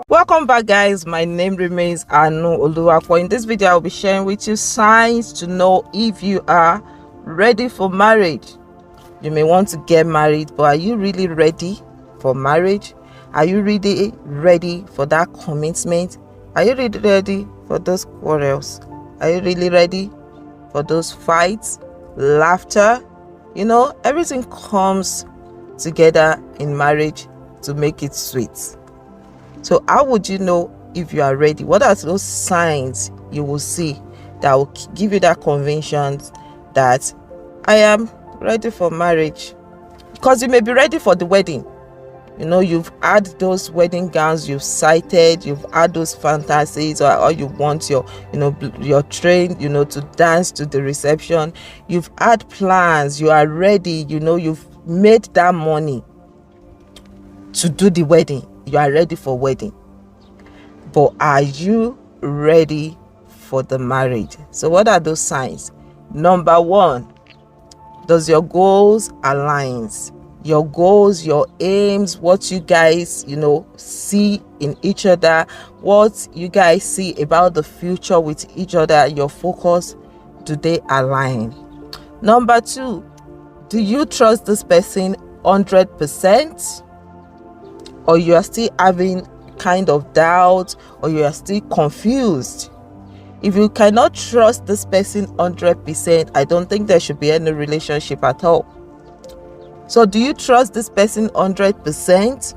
Welcome back, guys. My name remains Anu Oluwapo. In this video, I'll be sharing with you signs to know if you are ready for marriage. You may want to get married, but are you really ready for marriage? Are you really ready for that commitment? Are you really ready for those quarrels? Are you really ready for those fights, laughter? You know, everything comes together in marriage to make it sweet. So how would you know if you are ready? What are those signs you will see that will give you that conviction that I am ready for marriage? Because you may be ready for the wedding. You know, you've had those wedding gowns, you've sighted, you've had those fantasies, or you want your train, to dance to the reception. You've had plans, you are ready, you've made that money to do the wedding. You are ready for wedding. But are you ready for the marriage? So what are those signs? Number one, does your goals align? Your goals, your aims, what you guys, see in each other, what you guys see about the future with each other, your focus, do they align? Number two, do you trust this person 100%? Or you are still having kind of doubt, or you are still confused? If you cannot trust this person 100%, I don't think there should be any relationship at all. So do you trust this person 100%,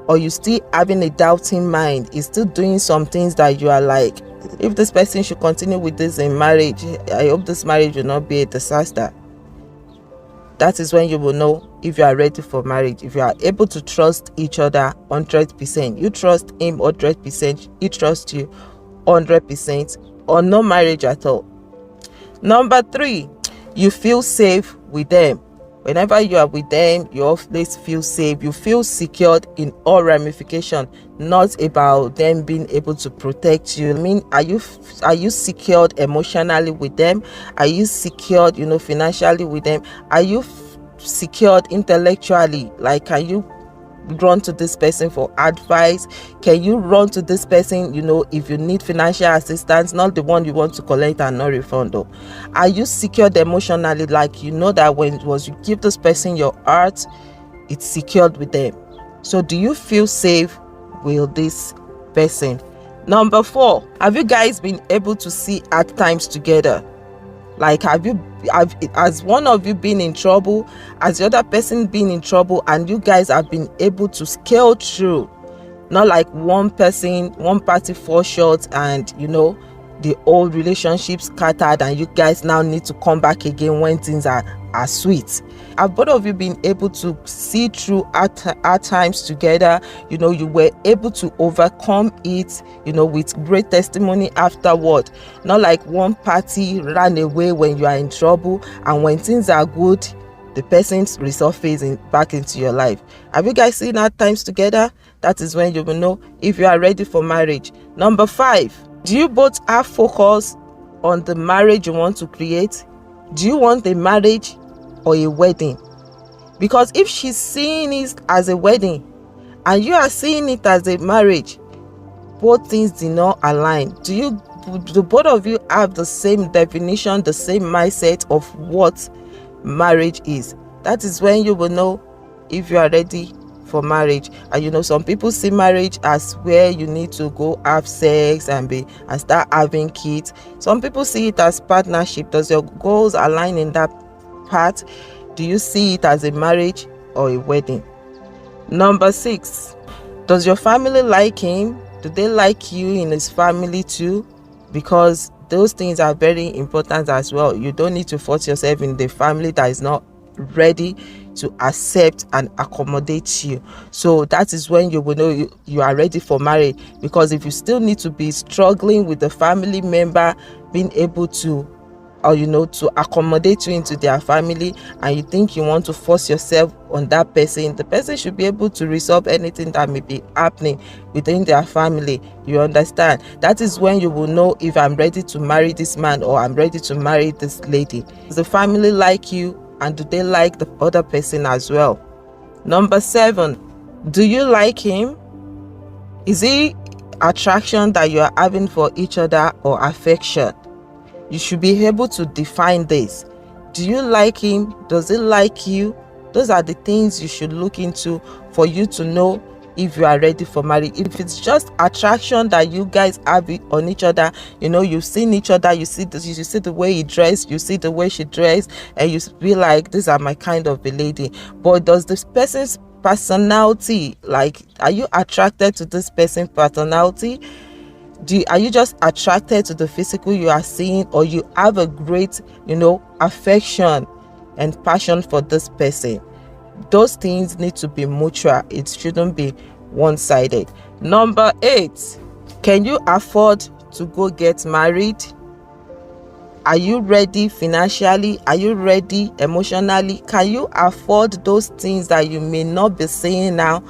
or you still having a doubting mind? Is still doing some things that you are like, if this person should continue with this in marriage, I hope this marriage will not be a disaster. That is when you will know if you are ready for marriage. If you are able to trust each other 100%, you trust him 100%, he trusts you 100%, or no marriage at all. Number three, you feel safe with them. Whenever you are with them, you always feel safe. You feel secured in all ramifications, not about them being able to protect you. I mean, are you secured emotionally with them? Are you secured, financially with them? Are you secured intellectually? Like, can you run to this person for advice? Can you run to this person, if you need financial assistance, not the one you want to collect and not refund though? Are you secured emotionally? Like, that when you give this person your heart, it's secured with them. So do you feel safe with this person? Number four, have you guys been able to see hard times together? Like, has one of you been in trouble? Has the other person been in trouble, and you guys have been able to scale through? Not like one party fall short, and the old relationship scattered, and you guys now need to come back again when things are sweet. Have both of you been able to see through hard times together? You were able to overcome it, with great testimony afterward. Not like one party ran away when you are in trouble, and when things are good, the person's resurfacing back into your life. Have you guys seen hard times together? That is when you will know if you are ready for marriage. Number five, do you both have focus on the marriage you want to create? Do you want a marriage or a wedding? Because if she's seeing it as a wedding and you are seeing it as a marriage, both things do not align. Do both of you have the same definition, the same mindset of what marriage is? That is when you will know if you are ready for marriage. And some people see marriage as where you need to go have sex and start having kids. Some people see it as partnership. Does your goals align in that part? Do you see it as a marriage or a wedding? Number six, does your family like him? Do they like you in his family too? Because those things are very important as well. You don't need to force yourself in the family that is not ready to accept and accommodate you. So that is when you will know you are ready for marriage. Because if you still need to be struggling with the family member being able to to accommodate you into their family, and you think you want to force yourself on that person, the person should be able to resolve anything that may be happening within their family. You understand? That is when you will know if I'm ready to marry this man or I'm ready to marry this lady. Does the family like you and do they like the other person as well? Number 7, do you like him? Is he attraction that you are having for each other or affection? You should be able to define this. Do you like him? Does he like you? Those are the things you should look into for you to know if you are ready for marriage. If it's just attraction that you guys have on each other, you've seen each other, you see the way he dressed, you see the way she dressed, and you feel like these are my kind of a lady. But does this person's personality, like, are you attracted to this person's personality? Are you just attracted to the physical you are seeing, or you have a great affection and passion for this person? Those things need to be mutual. It shouldn't be one-sided. Number 8, can you afford to go get married? Are you ready financially? Are you ready emotionally? Can you afford those things that you may not be seeing now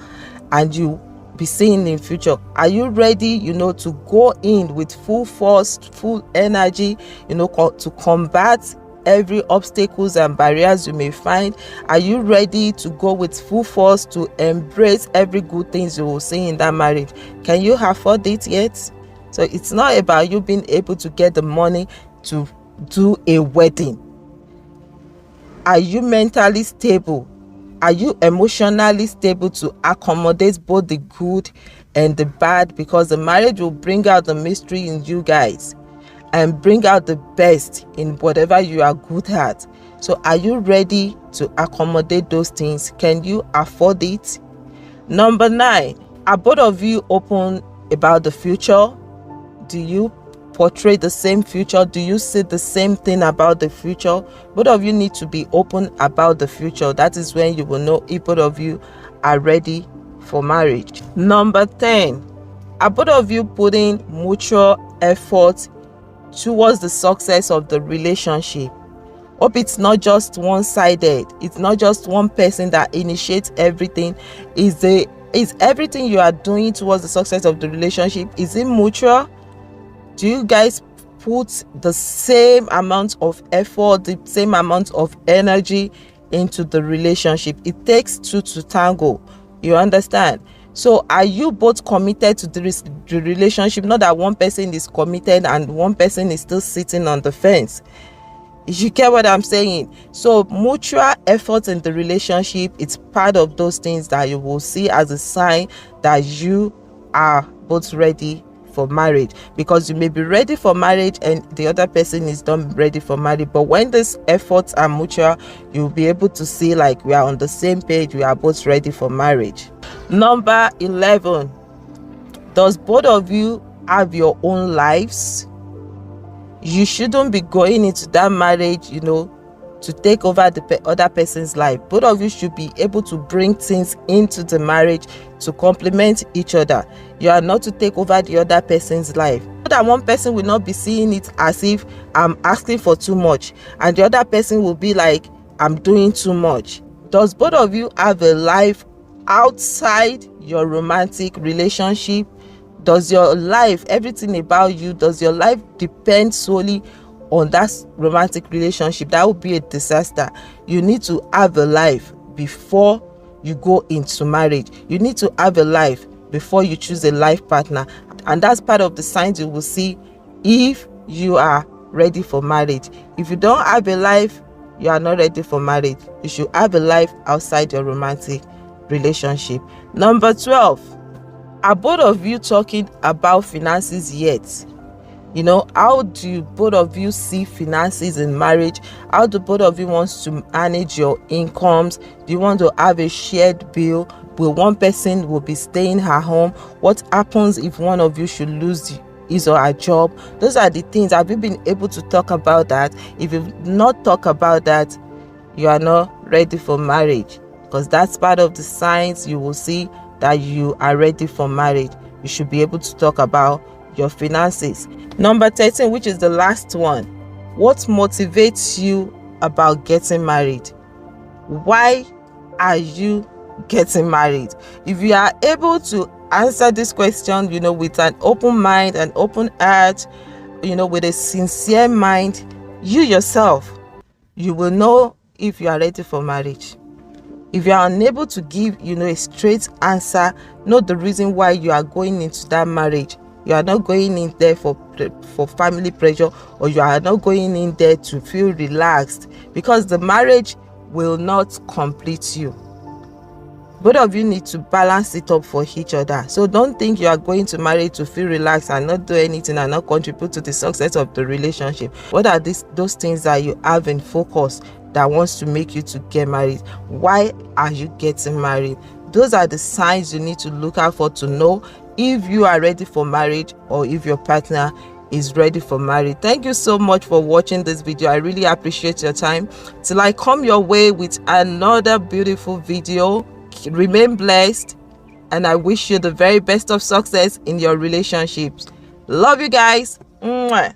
and you be seeing in future? Are you ready to go in with full force, full energy to combat every obstacles and barriers you may find? Are you ready to go with full force to embrace every good things you will see in that marriage? Can you afford it yet? So it's not about you being able to get the money to do a wedding. Are you mentally stable? Are you emotionally stable to accommodate both the good and the bad? Because the marriage will bring out the mystery in you guys and bring out the best in whatever you are good at. So are you ready to accommodate those things? Can you afford it? Number 9, are both of you open about the future? Do you portray the same future? Do you see the same thing about the future? Both of you need to be open about the future. That is when you will know if both of you are ready for marriage. Number 10, are both of you putting mutual effort towards the success of the relationship? Hope it's not just one-sided. It's not just one person that initiates everything. Is everything you are doing towards the success of the relationship, is it mutual? Do you guys put the same amount of effort, the same amount of energy into the relationship? It takes two to tango. You understand? So are you both committed to the relationship? Not that one person is committed and one person is still sitting on the fence. You get what I'm saying? So mutual effort in the relationship, it's part of those things that you will see as a sign that you are both ready for marriage. Because you may be ready for marriage and the other person is not ready for marriage, but when these efforts are mutual, you'll be able to see like we are on the same page, we are both ready for marriage. Number 11, does both of you have your own lives? You shouldn't be going into that marriage to take over the other person's life. Both of you should be able to bring things into the marriage to complement each other. You are not to take over the other person's life. So that one person will not be seeing it as if I'm asking for too much, and the other person will be like, I'm doing too much. Does both of you have a life outside your romantic relationship? Does your life, everything about you, does your life depend solely on that romantic relationship? That would be a disaster. You need to have a life before you go into marriage. You need to have a life before you choose a life partner. And that's part of the signs you will see if you are ready for marriage. If you don't have a life, you are not ready for marriage. You should have a life outside your romantic relationship. Number 12, are both of you talking about finances yet? How do both of you see finances in marriage? How do both of you want to manage your incomes? Do you want to have a shared bill? Will one person will be staying at home? What happens if one of you should lose his or her job? Those are the things. Have you been able to talk about that? If you've not talked about that, you are not ready for marriage, because that's part of the signs you will see that you are ready for marriage. You should be able to talk about your finances. Number 13, which is the last one, what motivates you about getting married? Why are you getting married? If you are able to answer this question with an open mind, an open heart, with a sincere mind, you yourself, you will know if you are ready for marriage. If you are unable to give, a straight answer, not the reason why you are going into that marriage. You are not going in there for family pressure, or you are not going in there to feel relaxed, because the marriage will not complete you. Both of you need to balance it up for each other. So don't think you are going to marry to feel relaxed and not do anything and not contribute to the success of the relationship. What are those things that you have in focus that wants to make you to get married? Why are you getting married? Those are the signs you need to look out for to know if you are ready for marriage or if your partner is ready for marriage. Thank you so much for watching this video. I really appreciate your time. Till I come your way with another beautiful video, remain blessed, and I wish you the very best of success in your relationships. Love you guys. Mwah.